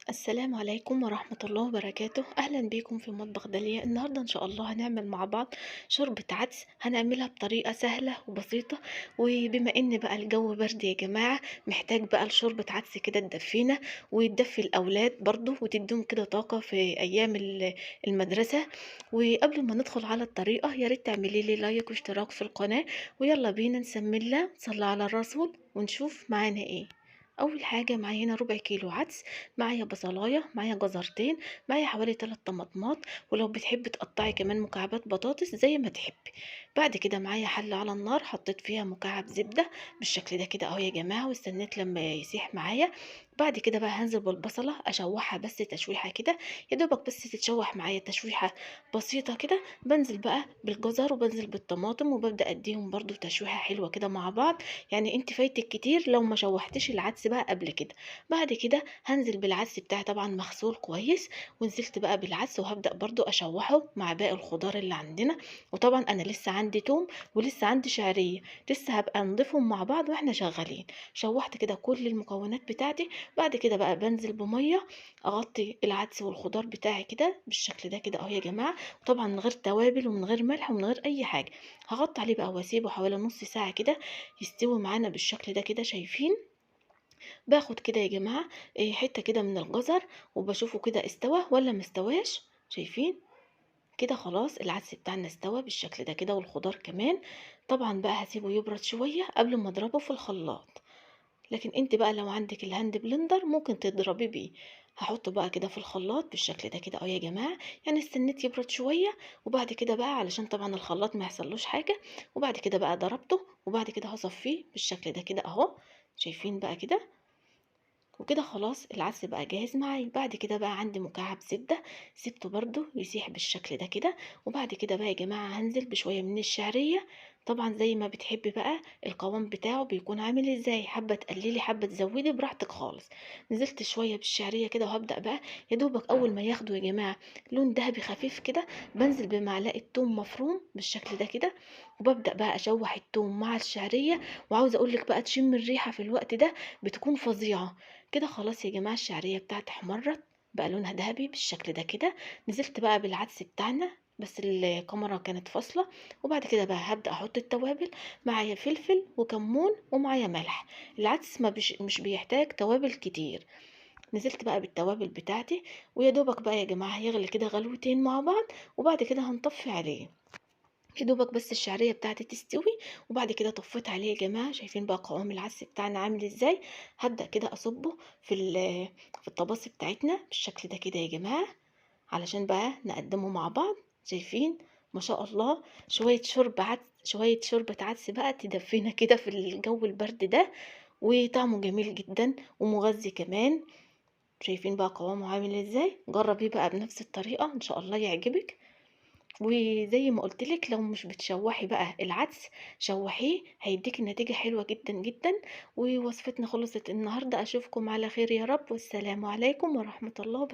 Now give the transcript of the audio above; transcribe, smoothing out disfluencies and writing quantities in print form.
السلام عليكم ورحمة الله وبركاته. أهلا بيكم في مطبخ داليا. النهاردة إن شاء الله هنعمل مع بعض شوربة عدس، هنعملها بطريقة سهلة وبسيطة. وبما إن بقى الجو برد يا جماعة، محتاج بقى لشوربة عدس كده تدفينا وتدفي الأولاد برضو وتديهم كده طاقة في أيام المدرسة. وقبل ما ندخل على الطريقة، يا ريت تعملي لي لايك واشتراك في القناة. ويلا بينا نسمي الله، صلى على الرسول، ونشوف معانا ايه. اول حاجه معايا هنا ربع كيلو عدس، معايا بصلايه، معايا جزرتين، معايا حوالي 3 طماطمات، ولو بتحبي تقطعي كمان مكعبات بطاطس زي ما تحبي. بعد كده معايا حله على النار، حطيت فيها مكعب زبده بالشكل ده كده اهو يا جماعه، واستنيت لما يسيح معايا. بعد كده بقى هنزل بالبصله اشوحها بس تشويحه كده، يا دوبك بس تتشوح معايا تشويحه بسيطه كده. بنزل بقى بالجزر وبنزل بالطماطم وببدا اديهم برضو تشويحه حلوه كده مع بعض. يعني انت فايتك كتير لو ما شوحتش العدس بقى قبل كده. بعد كده هنزل بالعدس بتاعي طبعا مغسول كويس، ونزلت بقى بالعدس وهبدأ برضو اشوحه مع باقي الخضار اللي عندنا. وطبعا انا لسه عندي توم ولسه عندي شعرية، لسه هبقى نضيفهم مع بعض واحنا شغالين. شوحت كده كل المكونات بتاعتي. بعد كده بقى بنزل بمية، اغطي العدس والخضار بتاعي كده بالشكل ده كده اهو يا جماعة. وطبعا من غير توابل ومن غير ملح ومن غير اي حاجة. هغطي عليه بقى واسيبه حوالي نص ساعة كده يستوي معانا بالشكل ده كده، شايفين؟ باخد كده يا جماعة حتة كده من الجزر، وبشوفه كده استوى ولا مستواش. شايفين؟ كده خلاص العدس بتاعنا استوى بالشكل ده كده، والخضار كمان. طبعا بقى هسيبه يبرد شوية قبل ما اضربه في الخلاط. لكن انت بقى لو عندك الهاند بلندر ممكن تضربي بيه. هحطه بقى كده في الخلاط بالشكل ده كده اهو يا جماعه. يعني استنيت يبرد شويه، وبعد كده بقى علشان طبعا الخلاط ما يحصلوش حاجه. وبعد كده بقى ضربته، وبعد كده هصفيه بالشكل ده كده اهو. شايفين بقى كده؟ وكده خلاص العدس بقى جاهز معايا. بعد كده بقى عندي مكعب زبدة، سبته برضو يسيح بالشكل ده كده. وبعد كده بقى يا جماعة هنزل بشوية من الشعرية، طبعا زي ما بتحبي بقى. القوام بتاعه بيكون عامل ازاي، حابة تقللي حابة تزودي براحتك خالص. نزلت شوية بالشعرية كده وهبدأ بقى، يا دوبك اول ما ياخدوا يا جماعة لون ذهبي خفيف كده، بنزل بمعلقة توم مفروم بالشكل ده كده. وببدأ بقى اشوح التوم مع الشعرية. وعاوزة اقولك بقى تشم الريحة في الوقت ده بتكون فظيعة. كده خلاص يا جماعة الشعرية بتاعتي احمرت بقى لونها ذهبي بالشكل ده كده. نزلت بقى بالعدس بتاعنا، بس الكاميرا كانت فاصلة. وبعد كده بقى هبدأ احط التوابل، معايا فلفل وكمون ومعايا ملح. العدس ما مش بيحتاج توابل كتير. نزلت بقى بالتوابل بتاعتي، ويا دوبك بقى يا جماعة هيغلي كده غلوتين مع بعض. وبعد كده هنطفي عليه، يا دوبك بس الشعريه بتاعتي تستوي. وبعد كده طفيت عليه يا جماعه. شايفين بقى قوام العدس بتاعنا عامل ازاي؟ هبدا كده اصبه في الطباص بتاعتنا بالشكل ده كده يا جماعه، علشان بقى نقدمه مع بعض. شايفين؟ ما شاء الله. شويه شوربه عدس، شويه شوربه عدس بقى تدفينا كده في الجو البرد ده، وطعمه جميل جدا ومغذي كمان. شايفين بقى قوامه عامل ازاي؟ جربيه بقى بنفس الطريقه ان شاء الله يعجبك. وزي ما قلت لك، لو مش بتشوحي بقى العدس، شوحيه هيديك نتيجة حلوة جدا جدا. ووصفتنا خلصت النهاردة. اشوفكم على خير يا رب، والسلام عليكم ورحمة الله وبركاته.